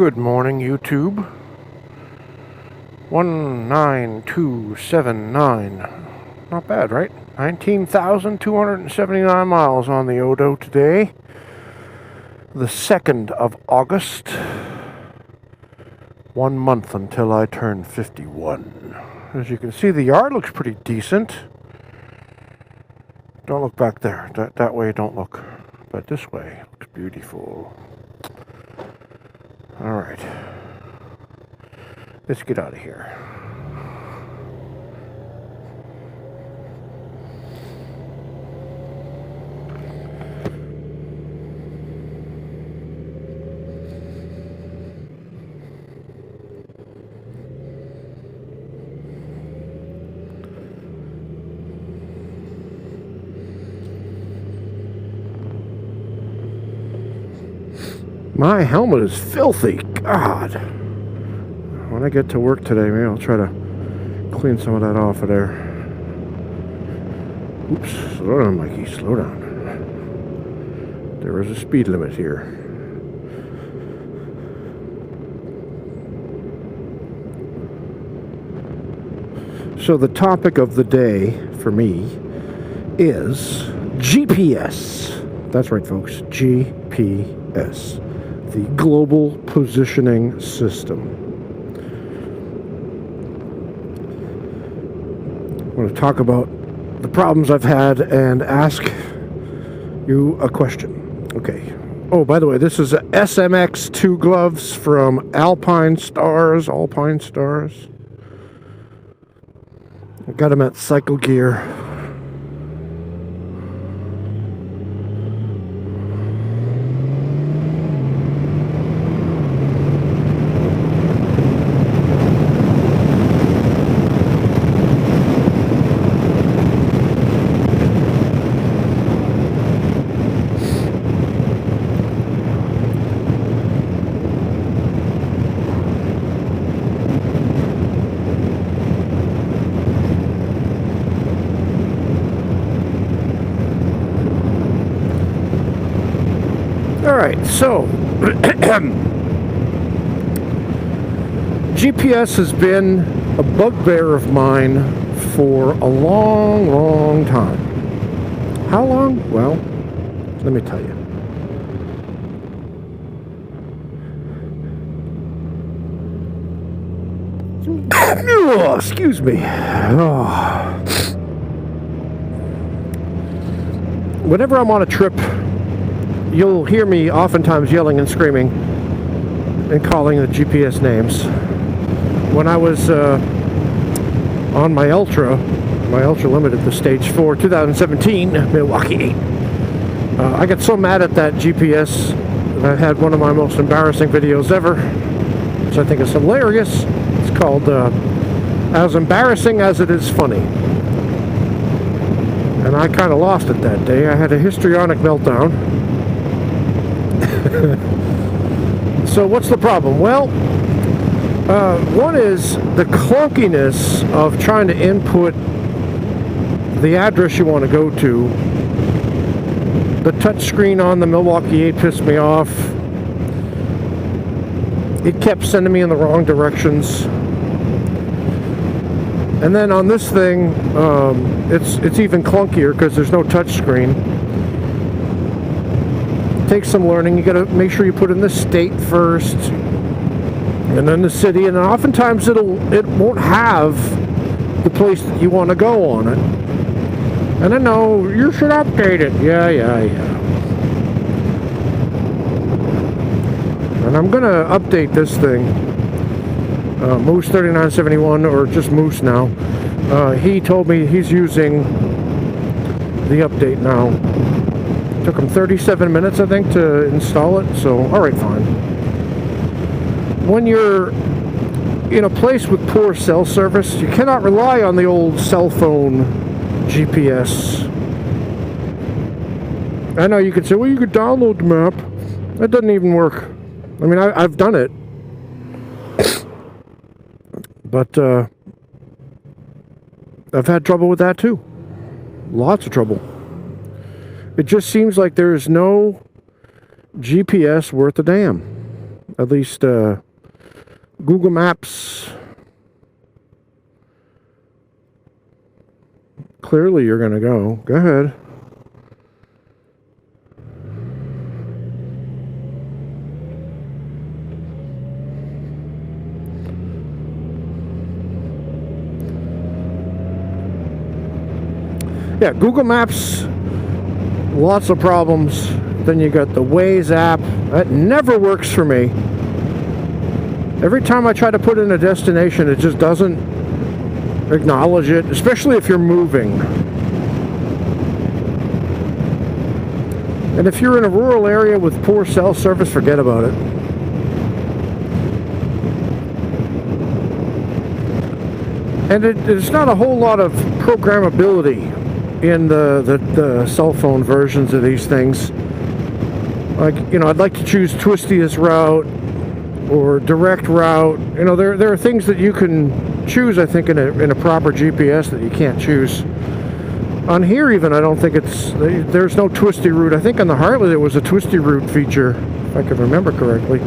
Good morning, YouTube. 19279. Not bad, right? 19,279 miles on the Odo today. The 2nd of August. 1 month until I turn 51. As you can see, the yard looks pretty decent. Don't look back there. That way, don't look. But this way looks beautiful. All right, let's get out of here. My helmet is filthy. God. When I get to work today, maybe I'll try to clean some of that off of there. Oops. Slow down, Mikey. Slow down. There is a speed limit here. So the topic of the day for me is GPS. That's right, folks. GPS. The Global Positioning System. I want to talk about the problems I've had and ask you a question. Okay. Oh, by the way, this is a SMX2 gloves from Alpinestars. I got them at Cycle Gear. Alright, so GPS has been a bugbear of mine for a long time. How long? Well, let me tell you. Oh, excuse me. Oh. Whenever I'm on a trip, you'll hear me oftentimes yelling and screaming and calling the GPS names. When I was on my Ultra Limited, the Stage 4, 2017, Milwaukee 8, I got so mad at that GPS that I had one of my most embarrassing videos ever, which I think is hilarious. It's called As Embarrassing as It Is Funny. And I kind of lost it that day. I had a histrionic meltdown. So what's the problem? Well, one is the clunkiness of trying to input the address you want to go to. The touch screen on the Milwaukee 8 pissed me off. It kept sending me in the wrong directions. And then on this thing, it's even clunkier because there's no touch screen. Takes some learning. You got to make sure you put in the state first, and then the city, and oftentimes it won't have the place that you want to go on it. And I know you should update it. Yeah. And I'm gonna update this thing. Moose 3971, or just Moose now. He told me he's using the update now. Took him 37 minutes, I think, to install it, so alright, fine. When you're in a place with poor cell service, you cannot rely on the old cell phone GPS. I know you could say, well, you could download the map. That doesn't even work. I mean, I've done it. But I've had trouble with that too. Lots of trouble. It just seems like there is no GPS worth a damn. At least Google Maps. Clearly you're going to go. Go ahead. Yeah, Google Maps, lots of problems. Then you got the Waze app. That never works for me. Every time I try to put in a destination, it just doesn't acknowledge it, especially if you're moving. And if you're in a rural area with poor cell service, forget about it. And there's not a whole lot of programmability in the cell phone versions of these things. Like, you know, I'd like to choose twistiest route or direct route. You know, there are things that you can choose, I think, in a proper GPS that you can't choose on here. Even I don't think there's no twisty route. I think on the Harley there was a twisty route feature, if I can remember correctly.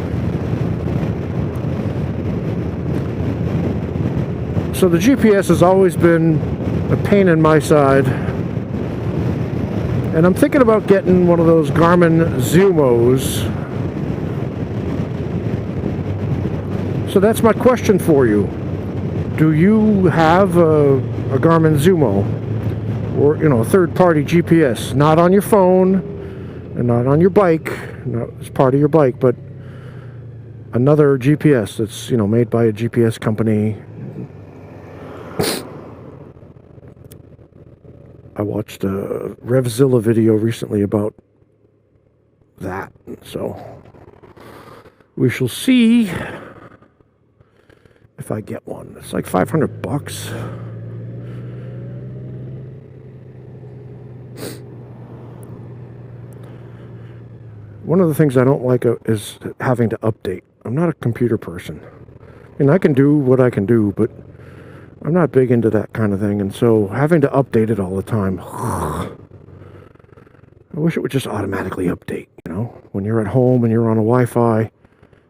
So the GPS has always been a pain in my side. And I'm thinking about getting one of those Garmin Zumos. So that's my question for you. Do you have a Garmin Zumo? Or, you know, a third-party GPS? Not on your phone, and not on your bike. Not as part of your bike, but another GPS that's, you know, made by a GPS company. I watched a RevZilla video recently about that, so we shall see if I get one. It's like $500. One of the things I don't like is having to update. I'm not a computer person. I mean, I can do what I can do, but I'm not big into that kind of thing, and so having to update it all the time. I wish it would just automatically update, you know? When you're at home and you're on a Wi-Fi,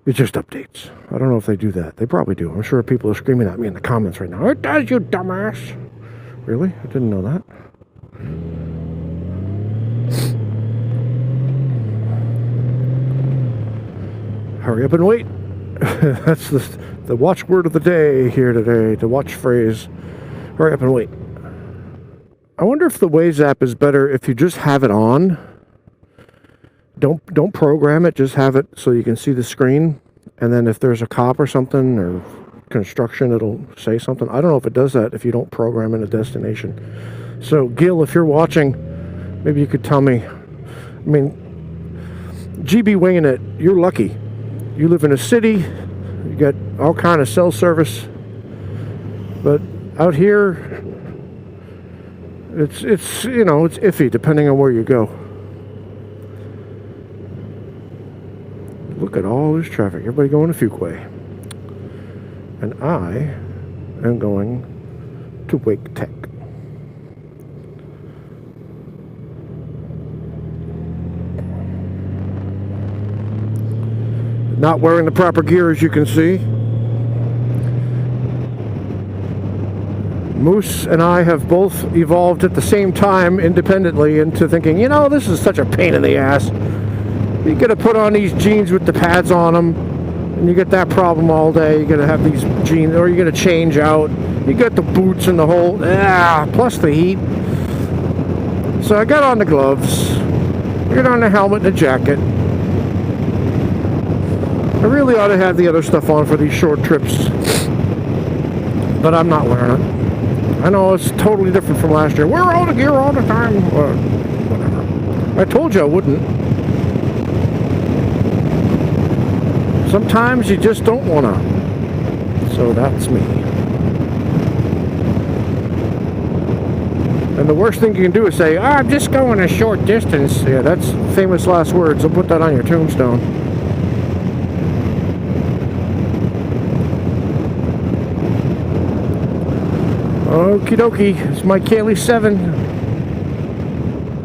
it just updates. I don't know if they do that. They probably do. I'm sure people are screaming at me in the comments right now. It does, you dumbass! Really? I didn't know that. Hurry up and wait. That's the watchword of the day here today, the watch phrase. Hurry up and wait. I wonder if the Waze app is better if you just have it on. Don't program it, just have it so you can see the screen. And then if there's a cop or something, or construction, it'll say something. I don't know if it does that if you don't program in a destination. So, Gil, if you're watching, maybe you could tell me. I mean, GB winging it, you're lucky. You live in a city, you got all kind of cell service, but out here, it's you know, it's iffy depending on where you go. Look at all this traffic. Everybody going to Fuquay, and I am going to Wake Tech. Not wearing the proper gear, as you can see. Moose and I have both evolved at the same time independently into thinking, you know, this is such a pain in the ass. You gotta put on these jeans with the pads on them, and you get that problem all day. You gotta have these jeans, or you gotta change out. You got the boots and the whole, plus the heat. So I got on the gloves, I got on the helmet and the jacket. I really ought to have the other stuff on for these short trips, but I'm not wearing it. I know it's totally different from last year. Wear all the gear all the time. Whatever. I told you I wouldn't. Sometimes you just don't want to. So that's me. And the worst thing you can do is say, I'm just going a short distance. Yeah, that's famous last words. I'll put that on your tombstone. Okie dokie, it's my Kaylee 7.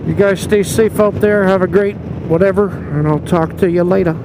You guys stay safe out there, have a great whatever, and I'll talk to you later.